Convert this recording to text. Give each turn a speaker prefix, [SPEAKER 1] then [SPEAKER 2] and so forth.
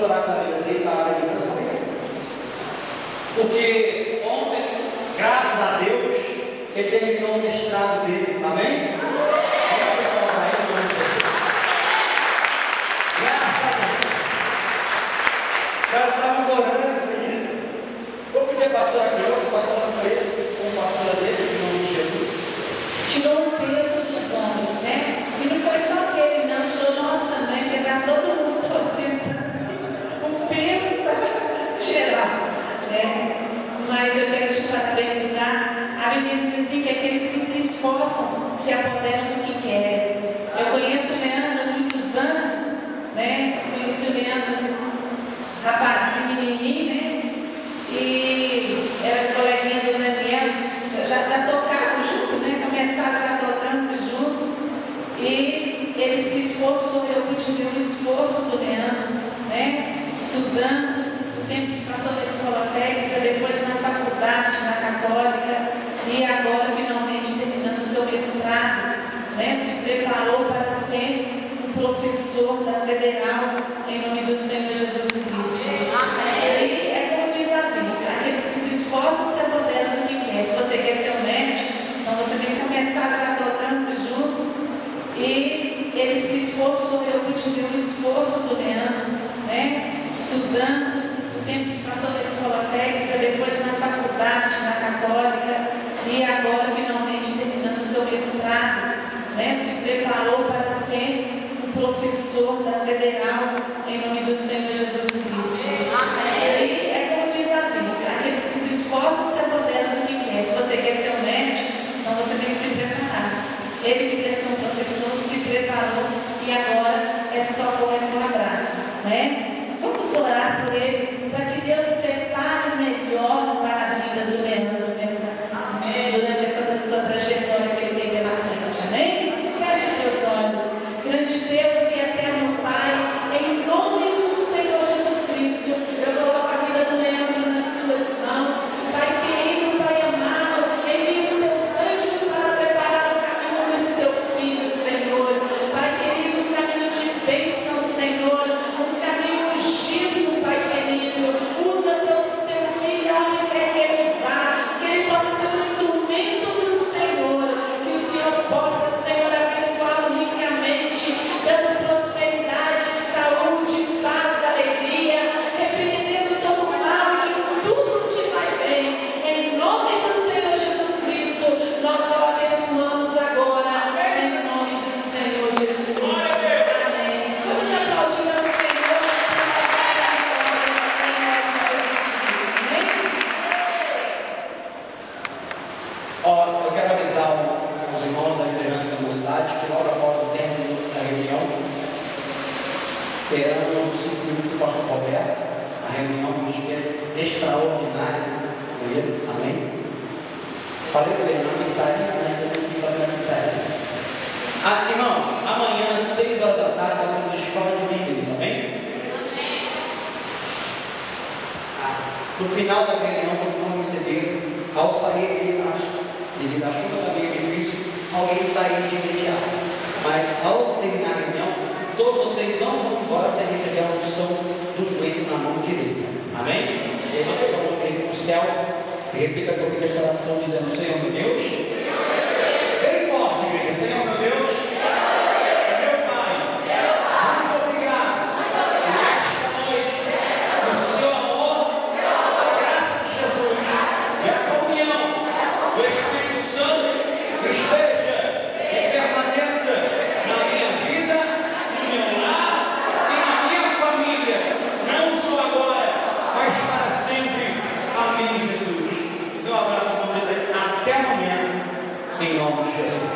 [SPEAKER 1] orar com a vida dele, a área de casamento. Porque ontem, graças a Deus, ele terminou o mestrado dele, amém? Graças a Deus. Nós estávamos orando por isso. Vou pedir a pastora Cleusa, a pastora Freire, como pastora dele, em nome de Jesus.
[SPEAKER 2] Tirou o peso dos ombros, né? E não foi só ele, não, tirou nós também, pegar todo mundo torcendo. O peso está geral, né? Mas eu quero te parabenizar. A Bíblia diz assim que aqueles que se esforçam se apoderam do que querem. Eu conheço o Leandro há muitos anos, né? Conheci o Leandro, rapazinho, menininho, né? E era coleguinha do Daniel, já tocavam junto, né? Começaram já tocando junto. E ele se esforçou, eu pude ver o esforço do Leandro, né? Estudando, o tempo que passou na escola técnica, depois na faculdade, na católica, e agora finalmente terminando o seu mestrado, né? Se preparou para ser um professor da Federal, em nome do Senhor Jesus Cristo. Amém. E é como diz a Bíblia, aqueles que se esforçam se apoderam do que quer. Se você quer ser um médico, então você tem que começar já tocando junto. E ele se esforçou, eu pude ver o esforço do Leandro, né? Estudando, o tempo que passou na escola técnica, depois na faculdade, na católica, e agora finalmente terminando o seu mestrado, né? Se preparou para ser um professor da Federal, em nome do Senhor Jesus Cristo. Amém. E é como diz a Bíblia, aqueles que se esforçam se apoderam do que quer. Se você quer ser um médico, então você tem que se preparar. Ele que quer ser um professor se preparou e agora é só correr com um abraço, né? Vamos orar por ele, para que Deus prepare o melhor para a vida do Leandro durante essa sua trajetória que ele tem pela frente, amém? Feche seus olhos. Grande Deus e eterno Pai, em nome do Senhor Jesus Cristo, eu coloco a vida do Leandro nas tuas mãos. Pai querido, Pai amado, envie os teus anjos para preparar o caminho desse teu filho, Senhor. Pai querido, um caminho de bênção, Senhor, um caminho ungido, Pai querido. Usa teu filho onde quer que ele vá, que ele possa ser um instrumento do Senhor, que o Senhor possa, Senhor, abençoá-lo ricamente, dando prosperidade, saúde, paz, alegria, repreendendo todo o mal e que tudo te vai bem. Em nome do Senhor Jesus Cristo, nós o abençoamos agora, em nome do Senhor Jesus. Amém. Vamos aplaudir ao Senhor.
[SPEAKER 1] Ó, eu quero avisar os irmãos da liderança da mocidade que logo após o término da reunião terão o circuito do pastor Roberto, a reunião extraordinária com ele, amém? Falei com ele na pizzaria, mas eu tenho que fazer na pizzaria. Irmãos, amanhã às 6 horas da tarde nós vamos na escola de líderes, amém? No final da reunião vocês vão receber, ao sair devido à chuva da meio difícil, alguém sair de imediato. Mas ao terminar a reunião, todos vocês não vão embora sem receber a unção do doente na mão direita. Amém? Levanta sua mão direita para o céu e repita comigo esta oração dizendo: Senhor meu Deus, bem forte, igreja, Senhor meu Deus, meu Pai, muito obrigado nesta noite, o seu amor, a graça de Jesus e a comunhão do Espírito Santo esteja e permaneça na minha vida, no meu lar e na minha família, não só agora, mas para sempre. Amém, Jesus. Meu abraço, até amanhã, em nome de Jesus.